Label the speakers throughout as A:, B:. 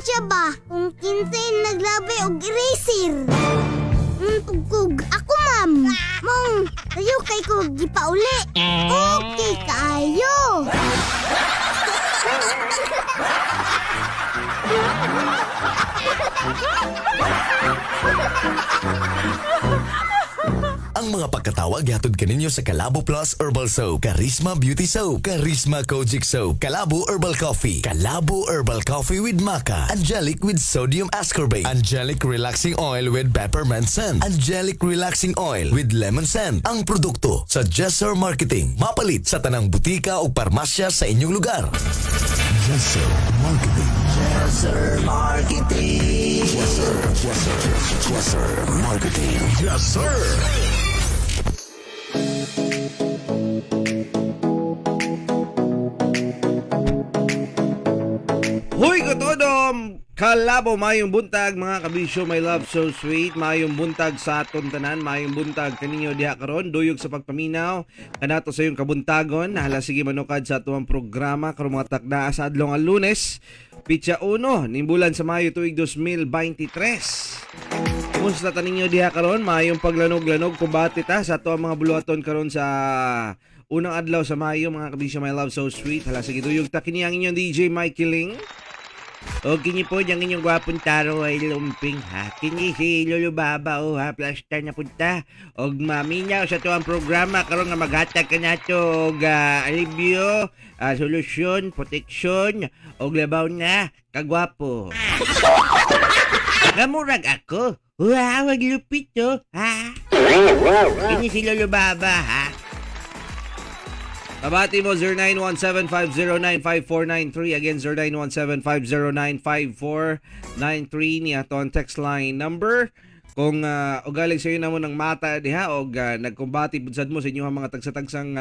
A: siya ba? Kung kinsay naglabi og eraser. Tugkog ako, ma'am. Mong, tayo kay ko gipauli. Okay, kaayo.
B: Ang mga pagkatawag yatod kaninyo sa Calabo Plus Herbal Soap, Charisma Beauty Soap, Charisma Kojic Soap, Calabo Herbal Coffee, Calabo Herbal Coffee with Maca, Angelic with Sodium Ascorbate, Angelic Relaxing Oil with Peppermint Scent, Angelic Relaxing Oil with Lemon Scent. Ang produkto sa Jesser Marketing. Mapalit sa tanang butika o parmasya sa inyong lugar. Jesser Marketing. Jesser Marketing. Jesser Marketing. Yes, sir.
C: Huy kotodom! Kalabo mayong buntag mga kabisyo, my love so sweet. Mayong buntag sa aton tanan, mayong buntag kaninyo diha karon, duyog sa pagpaminaw kanato sa iyong kabuntagon. Hala sige manukad sa atuang programa karong mga takdaa sa adlong ang Lunes, pitsa 1 ning bulan sa Mayo tuig 2023. Kumusta taninyo diha karon? Mayong paglanog-lanog kumbati ta sa atuang mga buluhaton karon sa unang adlaw sa Mayo mga kabisyo, my love so sweet. Hala sige duyog ta kini ang inyong DJ Mikey Ling. O kini po yung inyong gwapong taro ay lumping ha. Kini si Lolo Baba o ha. Plaster na punta. O mami niya sa tuwang programa karon nga maghatag ka na to. O alibyo, solusyon, proteksyon. O labaw na. Kagwapo. Gamurag ako. Wow, maglupit to ha. Kini si Lolo Baba ha. Tabati mo 0917-509-5493. Again, 0917-509-5493 niya to ang text line number. Kung ugaling sa iyo na mo ng mata diha o nagkumbati budsad mo sa inyong mga tagsatagsang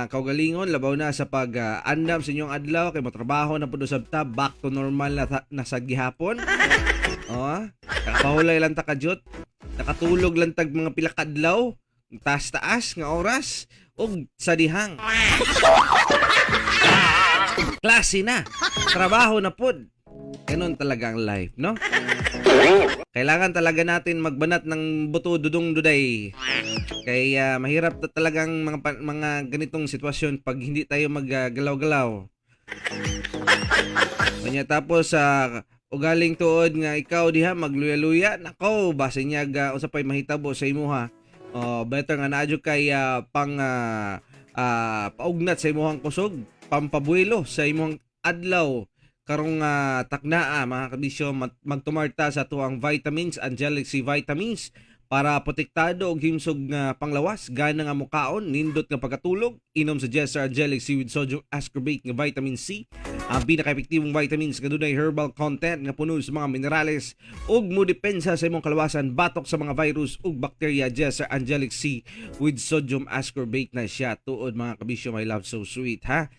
C: kaugalingon, labaw na sa pag-andam sa inyong adlaw kay motrabaho na pud usab ta, back to normal na sa gihapon. Nakapahulay lang ta kadyot, nakatulog lang tag mga pila ka adlaw, taas-taas nga oras og sa dihang. Klase na. Trabaho na pod. Ganun talaga ang life, no? Kailangan talaga natin magbanat ng buto dudong duday. Kaya mahirap na talagang mga ganitong sitwasyon pag hindi tayo maggalaw-galaw. Kanya tapos ugaling tuod nga ikaw diha magluya-luya, nako base niya usapay mahitabo sa imuha. Better nga naadyo kay paugnat sa imuhang kusog, pampabuelo sa imuhang adlaw karong taknaa mga kabisyo, magtumarta sa tuang vitamins, Angelic C vitamins para protektado og himsog nga panglawas, gana nga mukaon, nindot nga pagkatulog. Inom sa Jesser Angelic C with Sodium Ascorbate nga vitamin C, ang pinaka-epektibong vitamins nga dunay herbal content nga puno sa mga minerales ug modepensa sa imong kalawasan batok sa mga virus ug bakterya. Jesser Angelic C with Sodium Ascorbate na siya tuod mga kabisyo, my love so sweet ha.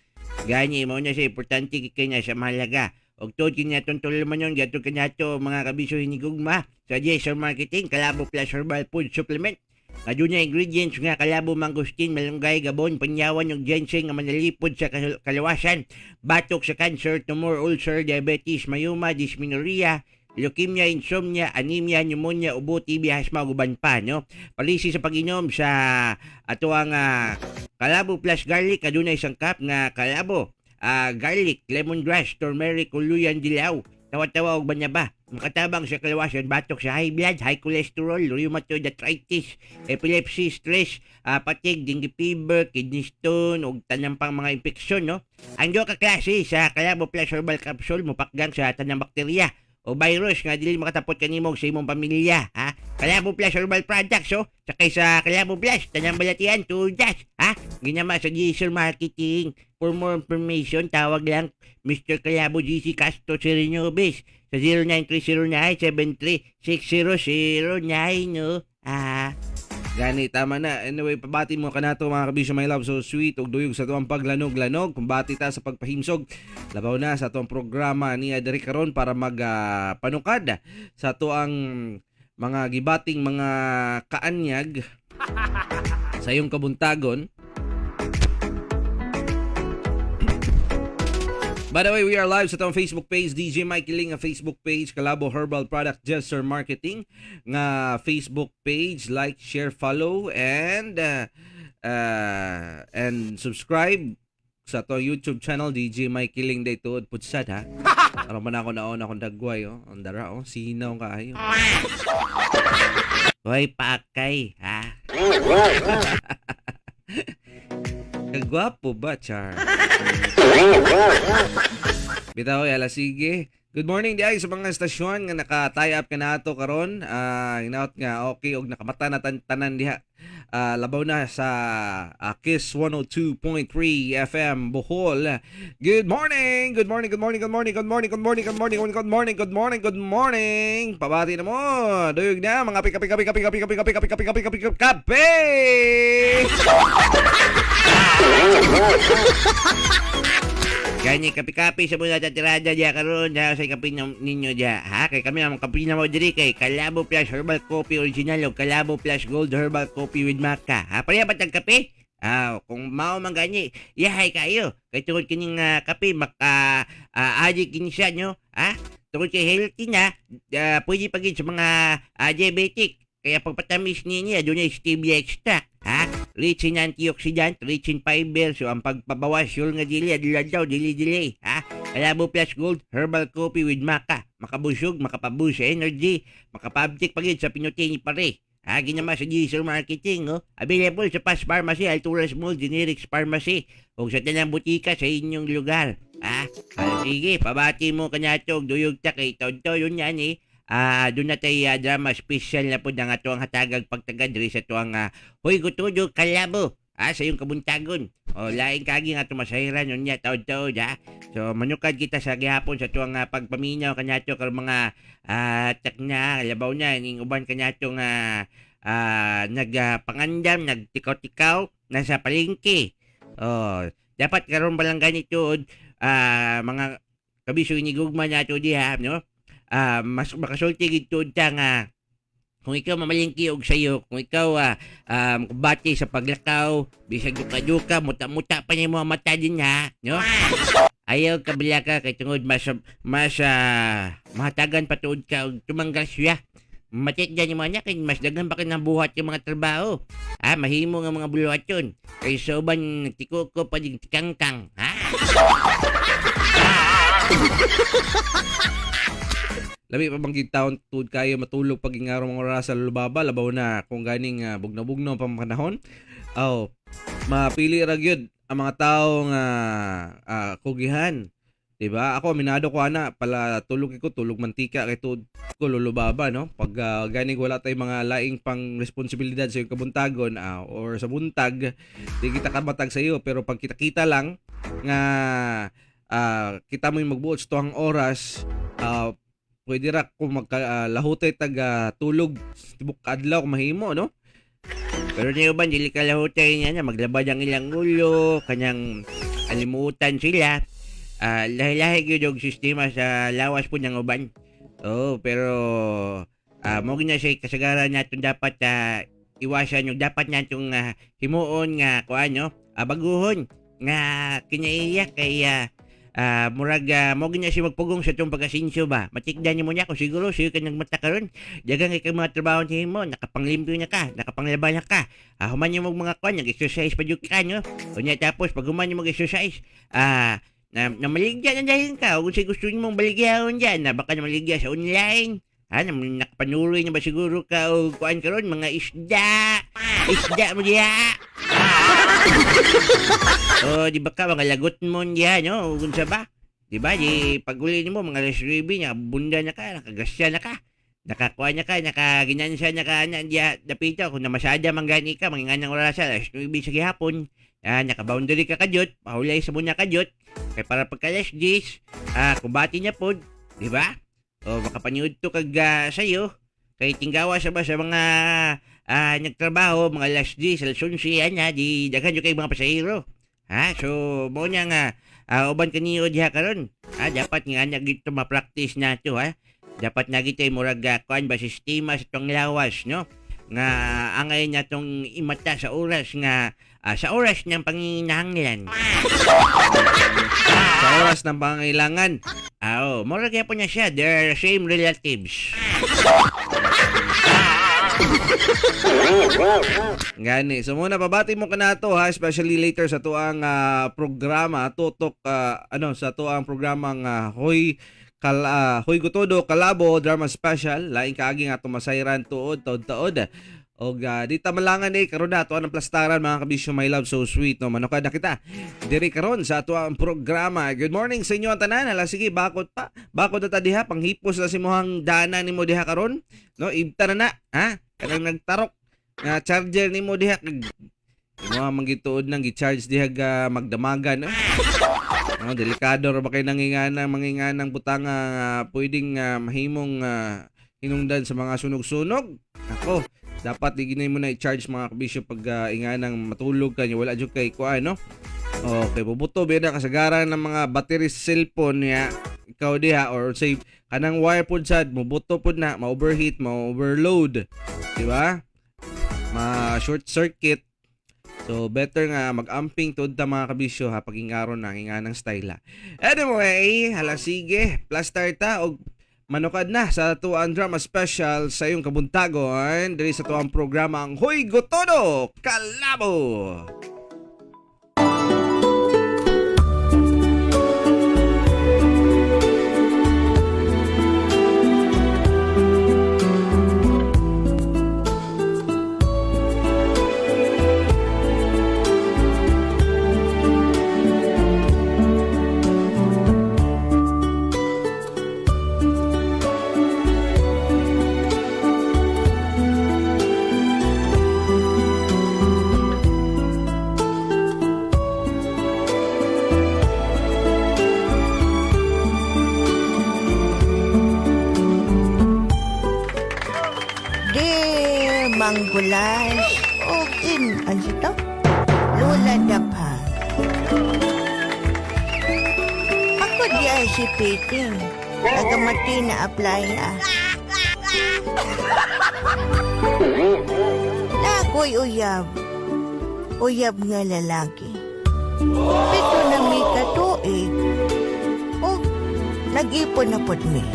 C: Gani mo na siya importante kanya sa mahalaga. Og tuod kanya itong tuluman yun, gato kanya ito mga kabisyo hinigugma sa Jesser Marketing, Calabo Plus Herbal Food Supplement. Nga niya ingredients nga kalabo, mangustin, malunggay, gabon, panyawan yung ginseng nga manalipod sa kalawasan, batok sa cancer, tumor, ulcer, diabetes, mayuma, dysmenorrhea, leukemia, insomnia, anemia, pneumonia, ubo, TB, asma, guban pa, no? Palisi sa pag-inom sa ato ang Calabo Plus Garlic, adunay isang cup nga kalabo, garlic, lemongrass, turmeric, uluyan, dilaw, tawa-tawa og banyaba. Makatabang sa kalawasan, batok sa high blood, high cholesterol, rheumatoid arthritis, epilepsy, stress, patig, dengue fever, kidney stone, ug tanang pang mga infeksyon, no? Ang duha ka klase sa Calabo Plus Herbal Capsule mopakgang sa tanang bakterya o virus nga dili makatapot kanimo sa imong pamilya, ha? Calabo Plus Herbal Products, sakay sa Calabo Plus, tanang balatian, tudas, ha? Ginama sa Jesser Marketing. For more information, tawag lang Mr. Calabo GC Castro Serenobes sa 0930-973-6009, no? Gani, tama na. Anyway, pabati mo ka na to mga kabisyo, my love so sweet. Ug duyog sa tuwang paglanog-lanog. Kumbati ta sa pagpahimsog. Labaw na sa tuwang programa ni Adri karon para magpanukad sa tuwang mga gibating mga kaanyag sa iyong kabuntagon. By the way, we are live sa itong Facebook page, DJ Mike Iling nga Facebook page, Kalabo Herbal Product Gesture Marketing nga Facebook page. Like, share, follow, and subscribe sa itong YouTube channel, DJ Mike Iling day tuod putsad ha. Ano man ako naon akong dagway, oh. Ang dara, oh. Sinaw kaayo. Hoy, pakay, ha? Kagwapo ba, Char? Bitaw, yala, sige. Good morning, di ay sa mga estasyon nga naka-tie up ka na ito karon. Hinaot nga, okay, og nakamata na tanan diha. Labaw na sa Kiss 102.3 FM Bohol. Good morning! Good morning, good morning, good morning, good morning, good morning, good morning, good morning, good morning, good morning. Pabati na mo. Duyog na, mga kape! Ganyan, kapi-kapi sa muna tatirada dya karon dya sa kapi ninyo dya. Ha? Kay kami naman kapi na mo diri kay Kalabo Plus Herbal Coffee Original o Kalabo Plus Gold Herbal Coffee with Maca. Ha? Pareha ba tag kape? Kung mao man ganyi, yahay kayo. Kay tungod kining kape, adik kini siya, nyo. Ha? Tungod kay healthy na, pwede pagin sa mga diabetic. Kaya pagpatamis niya, doon ay stevia extract. Ha? Rich in antioxidant, rich in fiber. So, ang pagpabawas yun nga dili, dili. Ha? Kalabo Plus Gold, Herbal Coffee with Maca. Makabusog, makapabus energy, makapabtik pagid sa pinuting pare. Ha? Ginama sa digital marketing, oh. Available sa Fast Pharmacy, Alturas Mall, Generics Pharmacy, o sa talang butika sa inyong lugar. Ha? Sige, pabati mo kanyatog, duyog ta kay Tonto, yun yan eh. Doon na tayo drama special na po ng atuang hatagag pagtagad rin sa tuwang Hoy Gutudo Kalabo sa iyong kabuntagon. O laing kagi nga tumasahiran yun niya taod-taod ha. So manukad kita sa gihapon sa tuwang pagpaminaw kanyato kar mga tak na labaw na ning uban kanyato nga nagpangandam nagtikaw-tikaw nasa palengke. Dapat karon ba lang ganito mga kabiso inigugma nato diha no. Mas makasulti gito nga kung ikaw mamalingki og sayo, kung ikaw bati sa paglakaw, bisag duka-duka, muta-muta pa niya mga mata din ha, no? Ayaw kabila ka kay tungod mas mahatagan patuod ka og tumanggal siya. Matit dyan yung mga niya, kay mas dagan pa ng buhat yung mga trabaho. Mahimo nga mga buluhat yun. Kay soban tiko-ko pa din tikang-kang, ha? Labi pa bang taon tuod kayo matulog pag ingaraw mga oras sa lubaba labaw na kung ganing bugna-bugna pa panahon. Mapili ra gyud ang mga tawo nga kugihan. Diba? Ako aminado ko ana pala tulog mantika kay tuod ko lulubaba no. Pag ganing wala tay mga laing pang responsibilidad sa iyong kabuntagon or sa buntag, di kita kamatag sa iyo pero pag kita lang nga kita mo yung magbuot sa tuwang oras pwede ra kung magkalahutay tulog tibok adlaw kung mahimo no. Pero niyo ba dili ka lahutay niya maglabad ang ilang ulo kanyang alimutan sila. Lahi-lahi gyud og sistema sa lawas po ng uban. Pero mo gina siya kasagaran naton dapat iwasan yung dapat natong himuon nga kuan no baguhon nga kinaiya kay murag mo gina siya magpugong sa itong pagkasinsyo ba. Matikdan niyo mo niya kung siguro siya ka nagmata karon. Dagang kay mga trabaho niya mo, nakapanglimpyo na ka, nakapanglaba na ka. Human niyo mga kwan, nag-exercise pa yung ka, no? Kunya tapos, pag human niyo mag-exercise, na maligya na dahil ka. Kung gusto niyo mong baligyaon dyan, baka na maligya sa online. Nakapanuloy na ba siguro ka o kuan karon mga isda mo diya. Di ba ka mga lagot mo diya no kung sa ba di ba di paguli mo mga resribi niya bunda na ka nakagasya na ka nakakuha na ka nakaginansa na ka na diya dapito kung namasada manggani ka mangingan ng orasa resribi sa gihapon naka-boundary ka kadyot pahulay sa muna kadyot kay para pagka-less days kubati niya pod di ba makapaniud to kag sayo kay tinggawa sa ba sa mga nagtrabaho mga last days alas 11 niya di daghan yung kay mga pasahero so mo niya nga uban kaniyo diha karon dapat nga gito ma-practice nato dapat na gito murag kuan ba sistema sa tong lawas no nga angay niya tong imata sa oras nga sa oras niyang panginahanglan. sa oras ng pangailangan. Mura kaya po niya siya. They're same relatives. Gani. So muna pabati mo ka na to ha, especially later sa tuang programa tutok sa tuang programang Hoy Gutodo Kalabo Drama Special. Lain kaagi nga tumasayran tuod taod. Og di ta malangan karon na ato ang plastaran mga kabisyo, my love so sweet no manukad na kita diri karon sa ato ang programa. Good morning sa inyo ang tanan. Hala sige bakod na ta diha panghipos na si mohang dana nimo diha karon no ibta na ha kanang nagtarok nga charger nimo diha imo manggituod nang gi-charge diha magdamagan no delikado ra ba kay manginganang butang pwedeng mahimong hinungdan sa mga sunog-sunog. Ako dapat diginay mo na i-charge mga kabisyo pag inganang matulog ka wala jud kay kuan no. Okay, bubuto ba na kasagaran ng mga battery sa cellphone niya ikaw diha or say kanang wire pod sad mubuto pod na ma-overheat, ma-overload, di ba? Ma-short circuit. So better nga mag-amping tuod ta mga kabisyo ha pag ingaron na inganang style. Anyway, hala sige, plus ta og manukad na sa tuang drama special sa iyong kabuntagon diri sa tuang programa ang Hoy Gutodo Kalabo.
D: Manggulas o ano ito? Lula dapa. Ako di ay si Piting. Nagamati na apply na ako'y uyab. Uyab nga lalaki. Pito na may katuig. Nag-ipon na pod mi.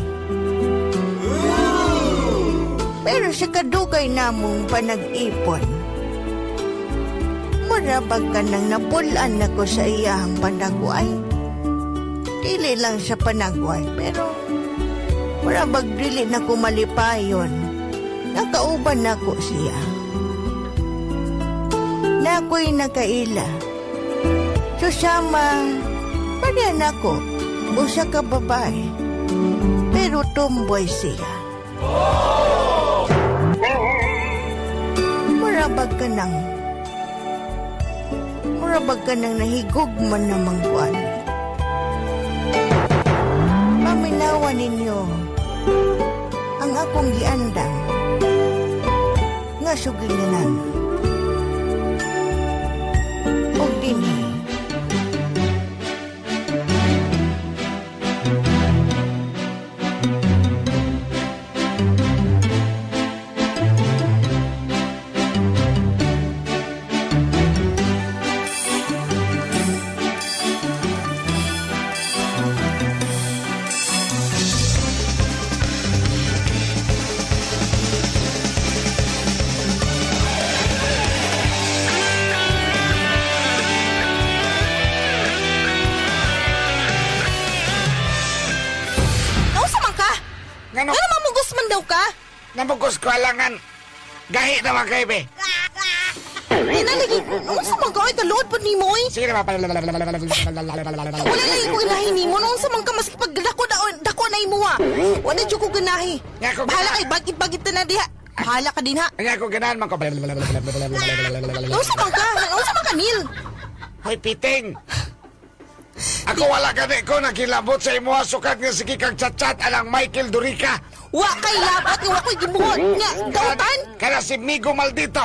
D: Pero sa kadugay namong panag-ipon, marabag ka nang napulan ako sa iyahang panagway. Dili lang sa panagway, pero marabag dili na ko malipayon. Nakauban ako siya. Na ako'y nakaila. Susama, pariyan ako, usa ka babae, pero tomboy siya. Murabag ka nang nahigugman na mangkuan. Paminawan ninyo ang akong giandang nga sugilanan. O dinhi.
E: Ano mamugos man daw ka? Namugos ko alangan. Gahi naman kayo, be.
D: Nalagi, ano sa mga kaway kaluod po ni mo eh?
E: Sige naman.
D: Wala lagi ko ganahi ni mo. Noon sa mga kamas pag dako na imo ha. Wala dyan ko ganahi. Bahala kay bagit-bagit na diha. Bahala ka din ha.
E: Nga ko ganahan man ko.
D: Noon sa mga kanil.
E: Hoy, Piting. Ako wala gani ko nagilabot sa imo sukat nga sige kag chat-chat alang Michael Durica.
D: Wa kay labot nga wa ko'y gibuhon. Nga, gautan?
E: Kana si Migo Maldito.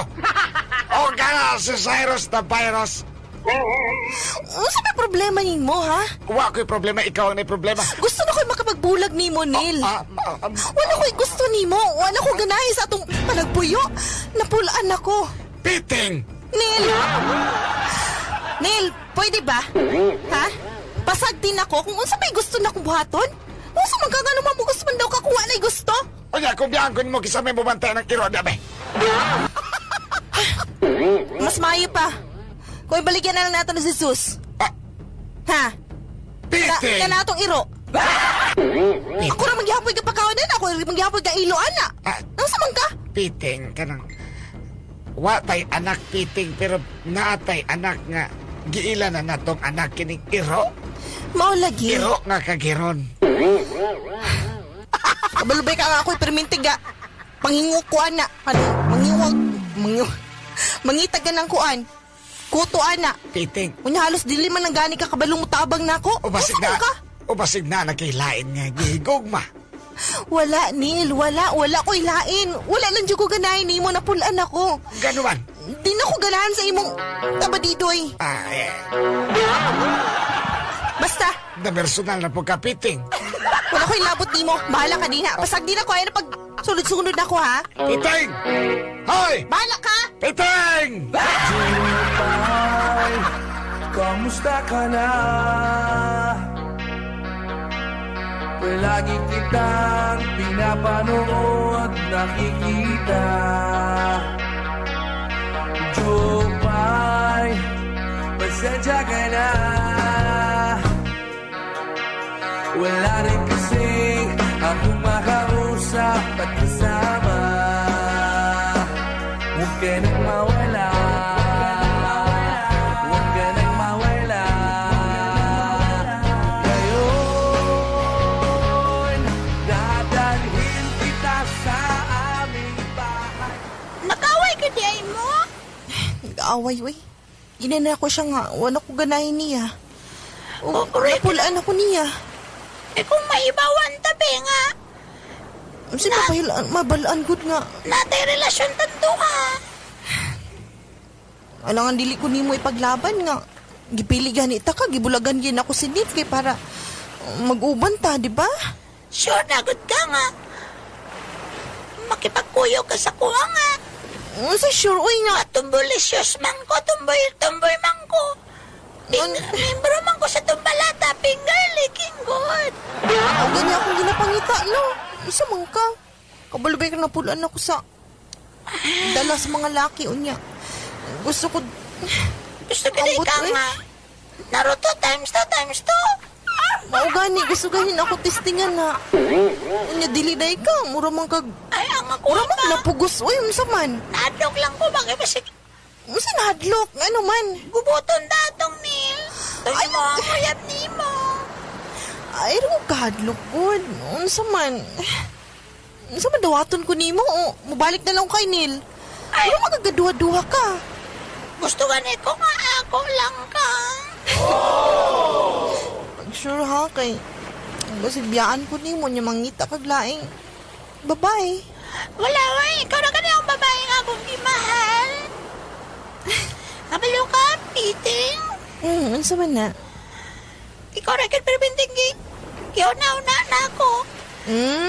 E: O kana si Cyrus the Virus.
D: Ano sa may problema mo, ha?
E: Wa ko'y problema, ikaw ang may problema.
D: Gusto na ko'y makapagbulag ni mo, Neil. Wala ko'y gusto ni mo. Wala ko ganahi sa atong panagpuyo. Napulaan ako.
E: Piting!
D: Neil, pwede ba? Ha? Pasag din ako kung unsa may gusto na kong buhaton. Unsa man ka nga mo gusto man daw ka kung walay gusto?
E: O niya, kung biyang mo kisa may bumantay ng iro, dabe.
D: Mas maayo pa. Kung ibaligyan na lang natin si Jesus.
E: Ah,
D: Ha?
E: Piting!
D: Ka na itong iro. Ako na magyapoy ka pagkawanan. Ako na magyapoy ka iloan na.
E: Ah.
D: Nang saman ka?
E: Piting, kanang... Watay anak piting, pero naatay anak nga giila na natong anak kining iro.
D: Mao lagi.
E: Iro nga kagiron.
D: Kabalubay ka nga ako'y permintig ga. Pangingukuan na. Ano? Mangitag ka ng kuan. Kutuan na.
E: Piting,
D: Kunya halos dili man nang gani ka kabalong mutabang na ako.
E: ubasig na...
D: Unsa man ka?
E: Ubasig na nakilain nga gigugma.
D: Wala, Neil. Wala ko'y lain. Wala lang dyan ko ganahin ni mo na pulaan ako.
E: Ganuman.
D: Di na ko ganahan sa imong tabadidoy.
E: Ah,
D: Basta,
E: na personal na pagkapiting.
D: wala ko'y labot ni mo. Bahala ka din ha. Pasag din ako. Ay na pag sunod-sunod ako ha.
E: Piting! Hoy!
D: Bahala ka!
E: Piting!
F: Kamusta ka na? Palagi kitang pinapanood, nakikita. Jopay, pasensya ka na. Wala rin kasing akong makausap at kasama. Huwag ka nang mawala. Huwag ka nang mawala. Ngayon, dadalhin kita sa aming bahay.
A: Nakaway ka di ay mo?
D: Nag-aaway, wey. Ginana ko siya nga. Wala ko ganahin niya. O, napulaan ako niya.
A: Eh kung maibawan tabi nga,
D: Kasi mabalaan good nga.
A: natay relasyon tanto ha.
D: Alangan dili ko nimo ipaglaban nga. Gipili ganita ka, gibulagan gin ako si Nip kay para mag-uban ta, di ba?
A: Sure na good ka nga. Makipagkuyo ka sa kuha nga.
D: Sa sure, uy nga.
A: Tumbolicious man ko, tumboy man ko. Membro man ko sa tumbalata, finger licking good.
D: Ang ganyan akong ginapangita, no? Isa man ka. Kabalubay ka na pulaan ako sa dala sa mga laki, unya. Gusto ko...
A: Gusto ka na
D: Ambot,
A: ikaw
D: eh.
A: nga. Naruto times 2.
D: Maugani, gusto ganin ako testingan na. Unya, diliday ka. Mura man kag...
A: Ay, ang ako
D: Mura man
A: ba?
D: napugos. Uy, unsa man?
A: Nadog lang ko, bakit masik...
D: Unsa nahadlok? Ano man?
A: Gubuton datong Neil. Ay, mo ang uyab ni mo.
D: Ay, rin kahadlok good. Unsa man? Unsa man dawaton ko nimo? O, mubalik na lang kay Neil.
A: Ay.
D: Pero magagaduha-duha ka.
A: Gusto ka ni ko nga ako lang ka.
D: Sure ha, kay... Kasi biyaan ko nimo niya mangita kag laing. Babae.
A: Wala, way. Ikaw na ka na yung babae nga akong gimahal. Kabalo ka, piting.
D: Unsa man na?
A: Ikaw na ka perbenting kiunaw-na na ako.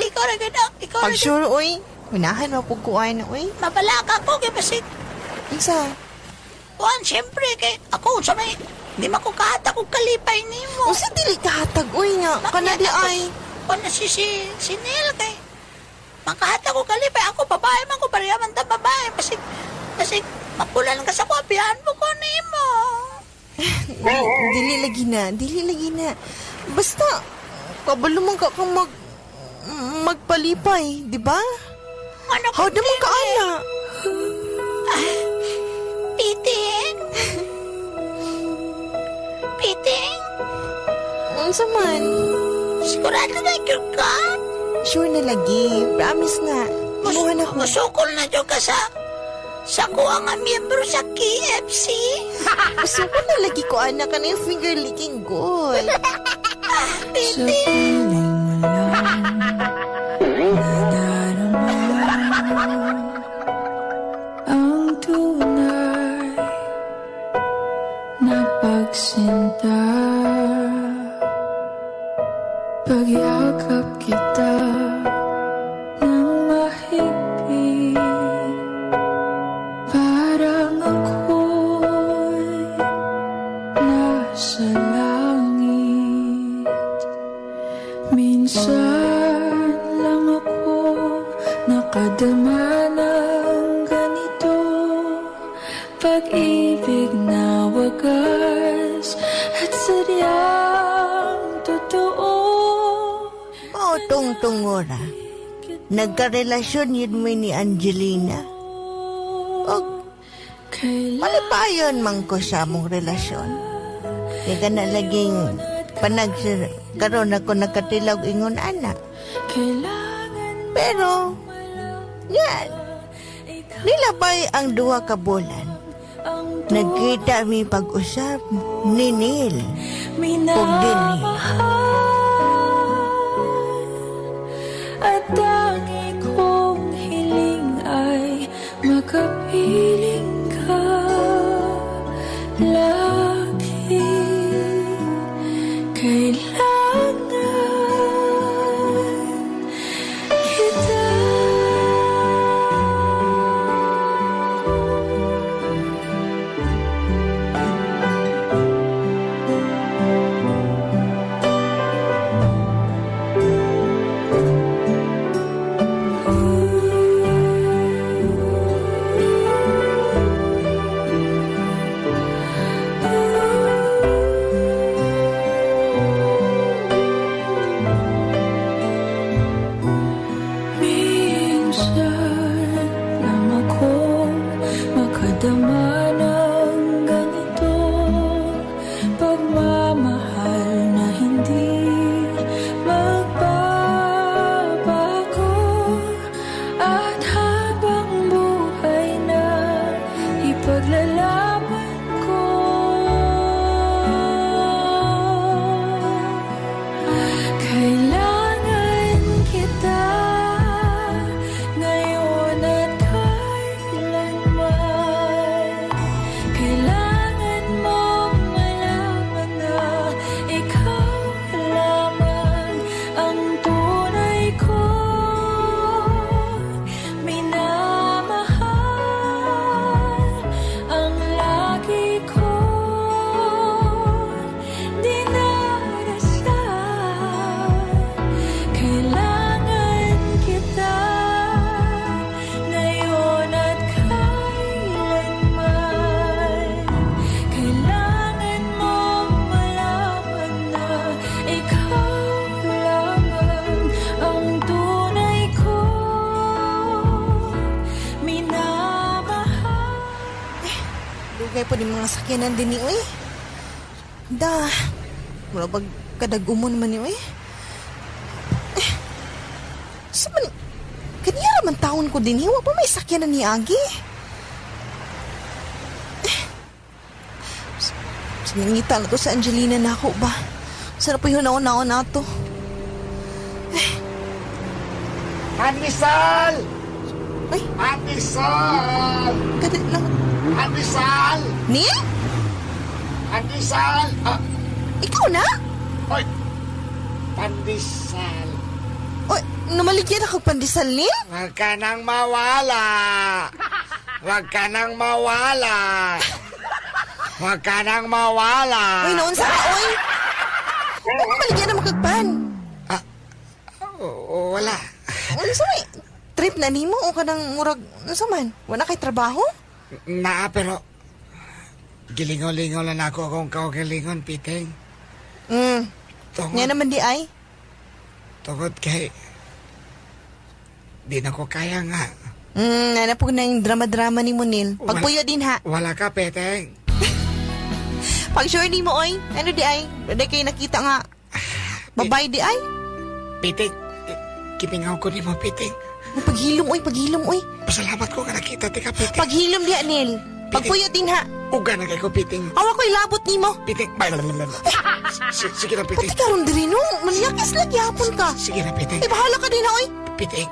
A: Ikaw na ka na, ikaw
D: Pag
A: na ka.
D: sure, uy. Unahan mo pag kuwain na, uy.
A: Mabalaka ko, kay basig.
D: Unsa?
A: Juan, siyempre, kay ako, sa may, di man ko kahata kong kalipay ni mo.
D: Unsa dili kahatag, uy nga. Kana di ay.
A: Kung na si Neil, kay, makahata ko kalipay. Ako, babae man ko, pariyaman ta babae. Basig, mapulan ka sa kwapihan mo ko ni mo.
D: Dili lagi na. Basta, kabalo man ka kang magpalipay, di ba?
A: Ano
D: How naman ka, ana?
A: Piting? Piting?
D: Unsa man?
A: Sigurado na ikaw ka?
D: Sure na lagi. Promise na. Imuhan ako.
A: Musukol na dyan ka sa kuha nga miyembro sa KFC.
D: Gusto ko na lagi ko, anak, ka na yung finger licking good.
A: Piting?
G: Ang tunay na pagsinta, pagyakap kita ng mahigpit, parang ako'y nasa langit. Makadama ng ganito, pag-ibig na wagas at sadyang totoo.
D: O tungtungora, nagkarelasyon yun mo ni Angelina. O malipayon man ko sa mong relasyon. Di ka na laging karon ako nakatilaw ingon anak. Pero, yan, nilabay ang duha ka bulan. Nagkita mi pag-usap ni Neil. Ug dinhi.
G: At tangi kong hiling ay makapiling ka lagi. Kailangan kita. Minsan lang ako makadama ng ganito, pagmamahal na hindi magbabago. At habang buhay na ipaglalaban ko, kailangan kita ngayon at kailanman. Kailangan mong malaman na ikaw lamang ang tunay ko minamahal, ang lagi ko dinarasal. Kailangan kita ngayon at kailanman. Kailangan mong malaman na ikaw lamang ang tunay ko minamahal.
D: Dugay po ni mga sakyanan din ni Uy. Da, wala pag kadagumon man ni Uy. Sa man, kaniyara man taon ko din, hiwa pa may sakyanan ni Agi. Sinangita na to sa Angelina na ako ba? Sarap po yun naon-naon na to.
E: Anisal!
D: Ay,
E: Anisal!
D: kadit lang.
E: Anisal!
D: Neil?
E: Anisal!
D: Ikaw na?
E: Oy! Pandisal!
D: Oy, namaligyan ako pandesal, Neil?
E: Huwag ka nang mawala! Huwag ka nang mawala! Huwag ka nang mawala!
D: Uy, naunsa ka, oy. Huwag maligyan na makagpan.
E: Wala.
D: Ano sa may trip na nimo o ka nang murag, ano sa man? Wala kay trabaho?
E: Naa, pero gilingo-lingo lang ako kung kaugalingon, Piting.
D: Nga
E: Tungod,
D: naman di ay.
E: tungod kay... Di na ko kaya nga.
D: Nanapog na yung drama-drama ni Monil. Pagpuyo din ha.
E: Wala ka, Piting.
D: Pag sure ni mo, oy. Ano di ay? Pwede kayo nakita nga. Babay di ay.
E: Piting, kipingaw ko ni mo, Piting.
D: Paghilom, oy. Paghilom, oy.
E: Pasalamat ko ka nakita, tika, Piting.
D: Paghilom di, Anil. Pagpuyo din ha.
E: Uga na kay ko, Piting.
D: Awa ko'y labot ni mo.
E: Piting, sige na, Piting.
D: Pati karon diri no. Maniyakis lagi hapon ka.
E: Sige na, Piting.
D: Ay, bahala ka din ha, oy.
E: Piting.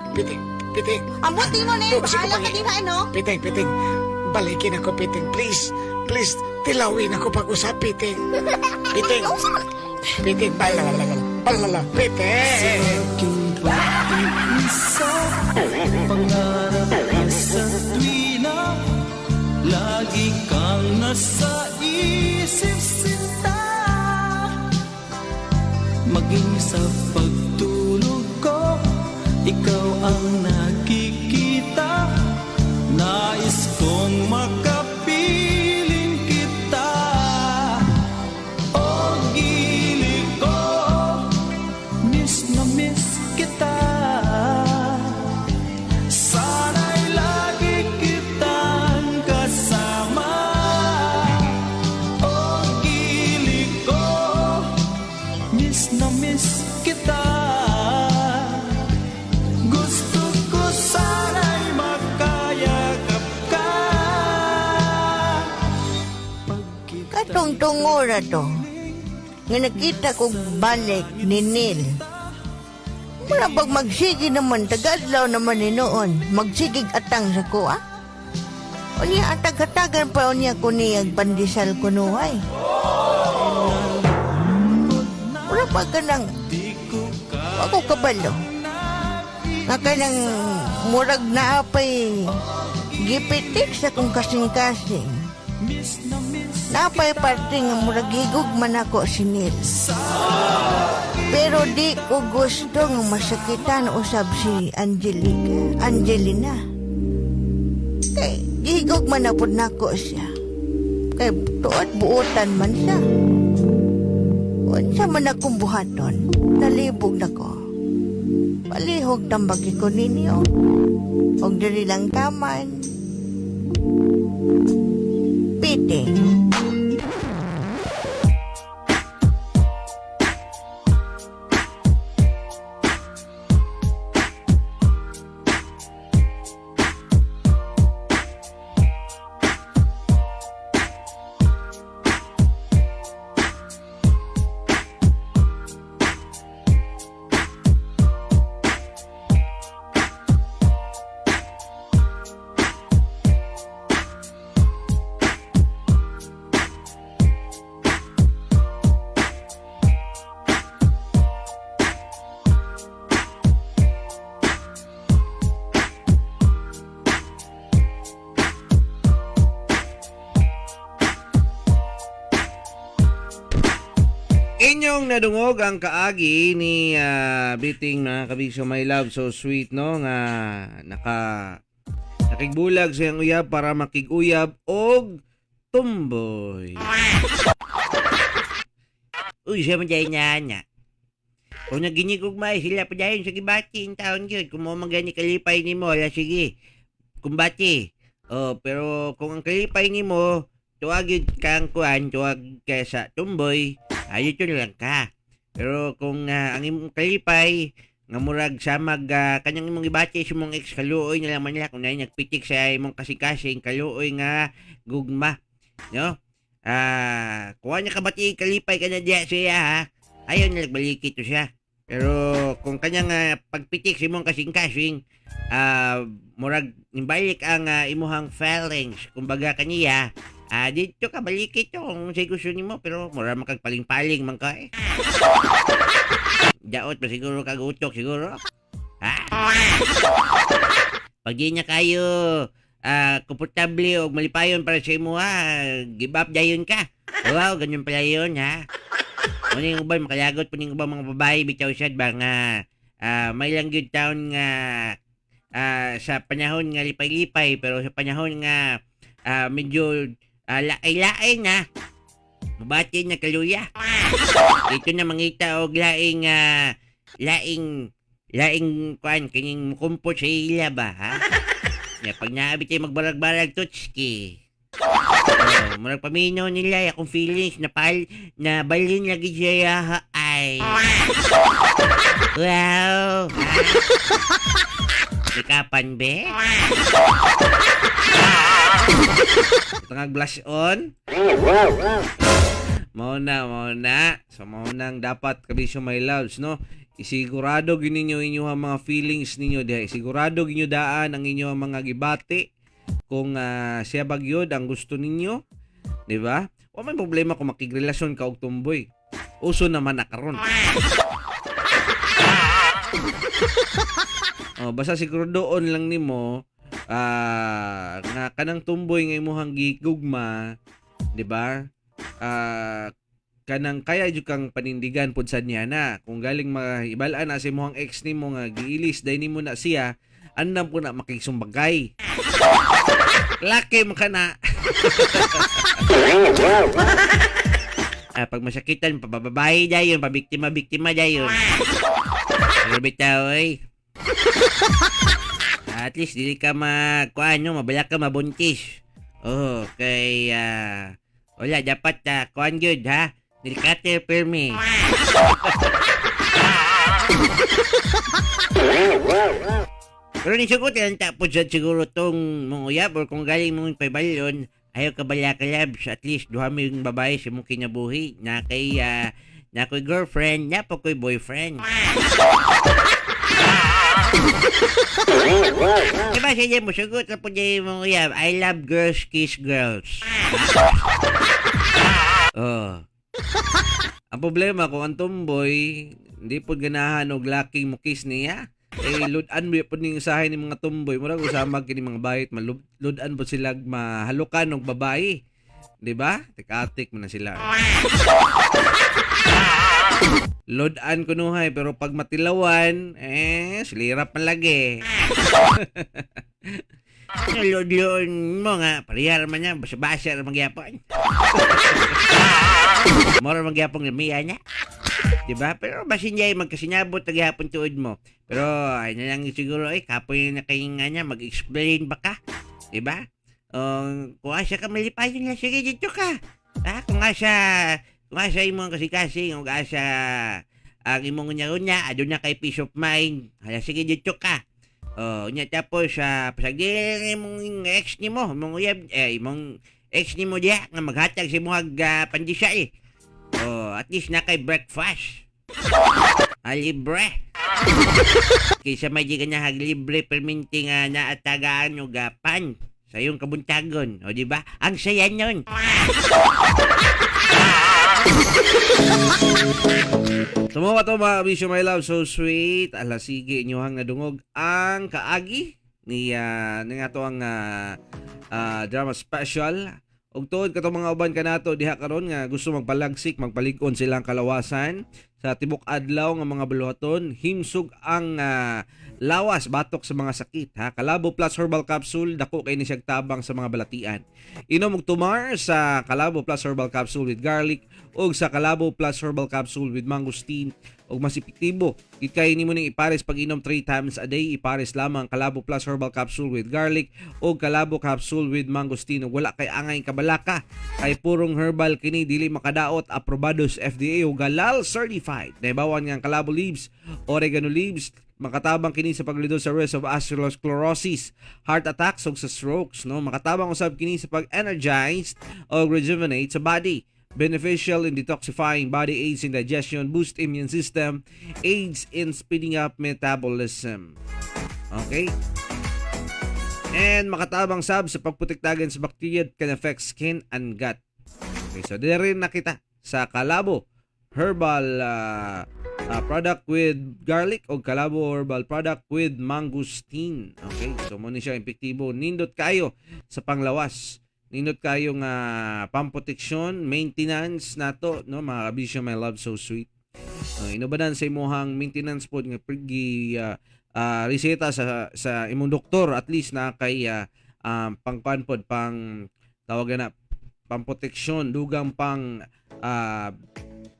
D: Ambot di mo, Nel.
E: Sige,
D: Bahala ka din ha, ano?
E: Piting. Balikin ako, Piting. Please, tilawin ako pag-usap, Piting. Piting. Piting, balala. Piting.
H: Pangarap na sa tuwina, lagi kang nasa isip sinta. Maging sa pagtulog ko, ikaw ang nakikita. gustong makapiling kita. O gili ko, miss na miss kita. Sana'y lagi kitang kasama. O gili ko, miss na miss kita. Gusto ko sana'y makayakap ka.
D: Katong tungura to, nga nakita kong balik ni Neil. Mura bag magsigi naman, tagadlaw naman ni noon, magsigig atang sa kuha. Unya atag-hatagan pa unya ko niyag pandisal kunuhay. Mura pa ka nang, ako kabalo. Nga ka nang murag na apay, gipitik sa kong kasing-kasing. Napay parte nga murag higugman ako si Neil. Pero di ko gusto nga masakitan usab si Angelina. Kay higugman na po nako siya. Kay tuot buotan man siya. Unsa man akong buhaton, nalibog na ko. Palihog tambagi ko ninyo. Og diri lang taman. Piting.
C: Inyong nadungog ang kaagi ni Biting na kabisyo My Love So Sweet, no, nga nakigbulag siyang uyab para makiguyab og tumboy. Uy, siya man dahil niya. Kung naginigugmay, sila pa dahil sa gibati yung taon yun. Kung mo magani kalipay ni mo, ala sige, kumbati. Oh, pero kung ang kalipay ni mo, tuwagid kang kuan, tuwag ka sa tumboy, ayot yun lang ka. Pero kung ang imong kalipay, nga murag sa kanyang imong ibati sa imong ex, kaluoy na lang man nila kung na nagpitik sa imong kasing-kasing, kaluoy nga gugma. No? Kuha niya kabati, kalipay ka na diya siya, ha? Ayaw na nagbalikit to siya. Pero kung kanyang pagpitik sa imong kasing-kasing, murag nimbalik ang imuhang feelings. Kumbaga kaniya, dito ka balikit to kung say gusto nimo, pero mura makagpaling-paling man ka eh. Daot pa siguro kagutok siguro. Pag di niya kayo komportable o malipayon para sa imo, give up dayon ka. Wow, ganyan pala yun, ha. Muning ubay makalagot po ning ubang mga babae bitaw sad ba nga may lang gyud taon nga sa panahon nga lipay-lipay, pero sa panahon nga medyo laay-laay na mabati na kaluya. Ito na mangita og laing kuan kining mukumpot sa ila ba, ha? Ya pag naabit ay magbarag-barag tutski. Murag paminaw nila akong feelings na balin lagi siya, ha? Ay. Wow. Sikapan be? Tengah blush on. Mau na. So mau nang dapat kabisyo my loves, no? Isigurado gininyo inyong mga feelings ninyo diha. Isigurado ginyo daan ang inyong mga gibati kung siya bagyod ang gusto ninyo, di ba? Wa may problema kung makigrelasyon ka og tumboy. Uso naman na karon. Basta siguro doon lang nimo nga kanang tumboy nga imong gigugma, di ba? Kanang kaya jud kang panindigan pud sad niya na kung galing maibalaan na si imong ex nimo nga giilis dai nimo na siya, andam po na makigsumbagay. Laki mo ka na. Pag masakitan, pabababae dyan yun, pabiktima-biktima dyan yun. Pero bitaw, eh. At least, dili ka mabala ka mabuntis. Oh, kay, wala, dapat, kuhan yun, ha? Delikate, permi. Pero nisugot lang tapos siguro tong mong uyab or kung galing mong paibalyon, ayaw ka bala ka labs. At least, duha mo yung babae sa mong kinabuhi. Na ko'y girlfriend, na po ko'y boyfriend. Diba siya mo sugot na po dyan mong uyab, I love girls, kiss girls. Oh. Ang problema kung ang tomboy, hindi po ganahan og laking mo kiss niya. Ludan mo po ning usahay ni mga tomboy. Murag usama kini mga bayit, ludan po sila mahalukan og babae. Di ba? Tikatik mo na sila. Ludan ko nuhay, pero pag matilawan, silirap man lagi. Lod-lod mo nga, parihar man niya, basa-basa na magyapon. Mora magyapong lamiya niya. Diba? Pero basin niya magkasinabot nagyapon tuod mo. Pero ay na lang siguro kapoy na kayo nga niya, mag-explain ba ka? Diba? Kung asa ka malipayon niya, sige dito ka. Kung asa imong kasi-kasi, kung asa ang imong unya-unya, adun na kay peace of mind. Hala, sige dito ka. Nya tapos pasagdili imong ex ni mo, imong uyab, imong ex ni mo diya nga maghatag si mo pandisya at least na kay breakfast. Libre. Kaysa may di ka na libre perminti nga naatagaan o gapan sa iyong kabuntagon. O diba? Ang saya nun. Tumawa to mga kabisyo, my love, so sweet. Ala, sige, inyuhang nadungog ang kaagi ni nga to ang drama special. Og tuod kato mga uban kanato diha karon nga gusto magpalagsik, magpalig-on silang kalawasan sa tibok adlaw nga mga buluhaton, himsog ang lawas batok sa mga sakit, ha. Kalabo Plus Herbal Capsule, dako kay ni siyang tabang sa mga balatian. Inom og tumar sa Kalabo Plus Herbal Capsule with garlic og sa Kalabo Plus Herbal Capsule with mangosteen og mas epektibo. Ikay nimo ning ipares pag inom 3 times a day, ipares lamang Kalabo Plus Herbal Capsule with garlic og Kalabo Capsule with mangosteen. Og wala kay angay kabalaka, kay purong herbal kini, dili makadaot, aprobados FDA ug halal certified. Naibawan nga ang Kalabo leaves, oregano leaves, makatabang kini sa paglidot sa risk of atherosclerosis, heart attacks ug sa strokes, no. Makatabang usab kini sa pag-energize o rejuvenate sa body. Beneficial in detoxifying body, aids in digestion, boost immune system, aids in speeding up metabolism. Okay? And makatabang sab sa pagprotektagan sa bacteria that can affect skin and gut. Okay, so dili rin nakita sa Kalabo Herbal product with garlic o Kalabo Herbal product with mangosteen. Okay, so mo ni siya epektibo. Nindot kayo sa panglawas. Nindot kayo nga pamproteksyon, maintenance nato, no, mga kabisyo, my love, so sweet. Inubadan sa imuhang maintenance pod nga prigi reseta sa imong doktor, at least na kay pangpanpod, pang tawagan na pamproteksyon,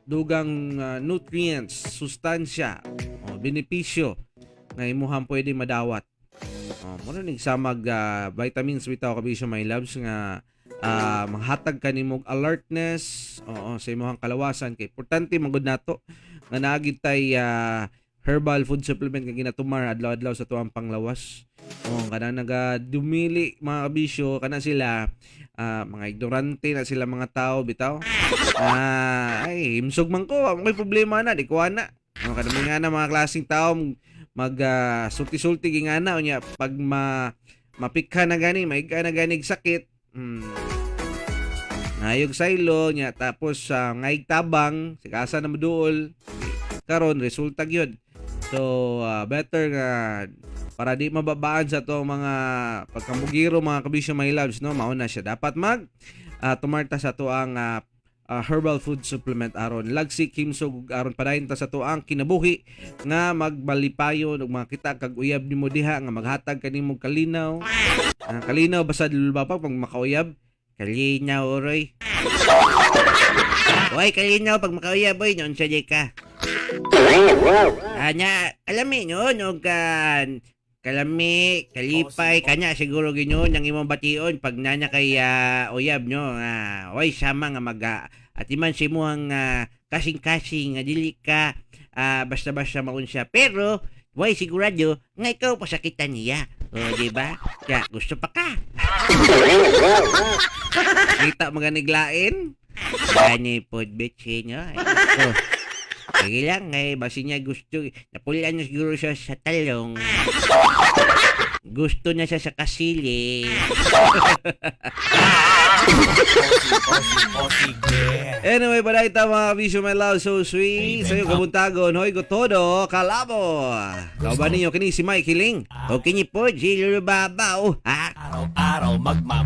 C: dugang nutrients, sustansya, benepisyo na imuhang pwede madawat. Muna nagsamag vitamins bitaw kabisyo, my loves, nga manghatag kanimog alertness sa imong kalawasan. Kay importante magud nato nga naagid tay herbal food supplement nga ginatumar adlaw-adlaw sa tuwang panglawas. Kanang nagadumili mga kabisyo, kana sila mga ignorante na sila mga tao bitaw. Ay himsog man ko, may problema na, di ko ana. Kadami nga na mga klaseng tao sulti-sulti gingana unya pag mapikha na gani, maigka na gani sakit, ngayog saylo nya, tapos ngaig tabang sikasa na maduol karon resulta gyud. So better nga para di mababaan sa to mga pagkamugiro mga kabisyo, my loves, no, mao na siya dapat tumarta sa to ang herbal food supplement aron lagsi kimsog aron padayon ta sa tuang kinabuhi nga magbalipayon ug makita kag uyab nimo diha nga maghatag kanimo kalinaw. Kalinaw basta lulubapag pag makauyab. Kalinaw oroy. Oy, kalinaw pag makauyab oy noon sa ka. Anya, alami no og kan kalami, kalipay, kanya siguro ginyon ang imong bation pag nanya kay uyab nyo. Way sama nga at iman si mo ang kasing-kasing nga dili ka basta-basta maun siya. Pero way sigurado nga ikaw pasakitan niya. O, di ba? Kaya gusto pa ka. Kita maganiglain. Ani pod betsin nyo. Sige lang, basi niya gusto. Napulian niya siguro siya sa talong. Gusto niya siya sa kasili. Anyway, paday ta mga kabisyo, my love, so sweet. Sa iyo kabuntagon, hoy gotodo, kalabo. Kauban ninyo kini si Mike Hiling. O kini po, si Lulu Babaw.
H: Araw-araw magmamahal